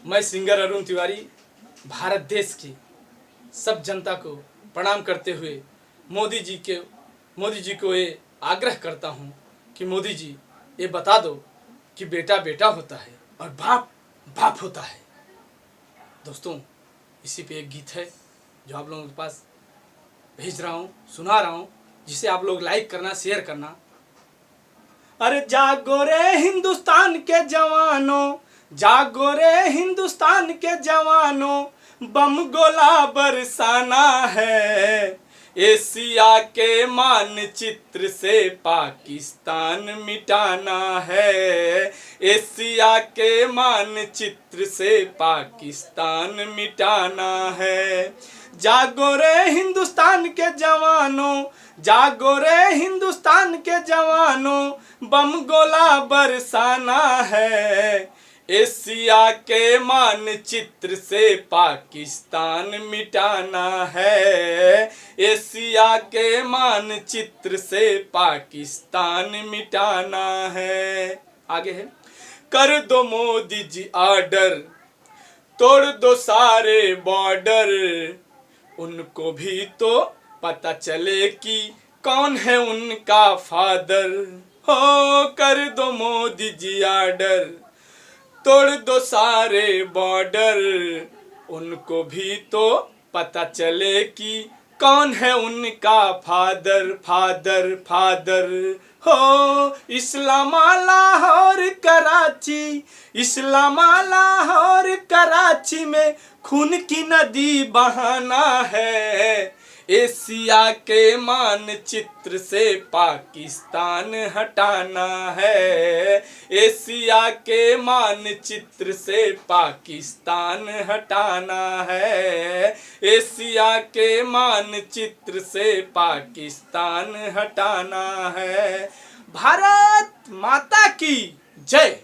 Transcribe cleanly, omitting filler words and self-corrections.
मैं सिंगर अरुण तिवारी भारत देश की सब जनता को प्रणाम करते हुए मोदी जी को ये आग्रह करता हूँ कि मोदी जी ये बता दो कि बेटा बेटा होता है और बाप बाप होता है। दोस्तों, इसी पे एक गीत है जो आप लोगों के पास भेज रहा हूँ, सुना रहा हूँ, जिसे आप लोग लाइक करना, शेयर करना। अरे जागो रे हिंदुस्तान के जवानों, जागो रे हिंदुस्तान के जवानों, बम गोला बरसाना है। एशिया के मानचित्र से पाकिस्तान मिटाना है। एशिया के मानचित्र से पाकिस्तान मिटाना है। जागो रे हिंदुस्तान के जवानों, जागो रे हिंदुस्तान के जवानों, बम गोला बरसाना है। एशिया के मानचित्र से पाकिस्तान मिटाना है। एशिया के मानचित्र से पाकिस्तान मिटाना है। आगे है, कर दो मोदी जी आर्डर, तोड़ दो सारे बॉर्डर, उनको भी तो पता चले कि कौन है उनका फादर। हो कर दो मोदी जी आर्डर, तोड़ दो सारे बॉर्डर, उनको भी तो पता चले कि कौन है उनका फादर फादर फादर। हो इस्लामाबाद और कराची, इस्लामाबाद और कराची में खून की नदी बहाना है। एशिया के मानचित्र से पाकिस्तान हटाना है। एशिया के मानचित्र से पाकिस्तान हटाना है। एशिया के मानचित्र से पाकिस्तान हटाना है। भारत माता की जय।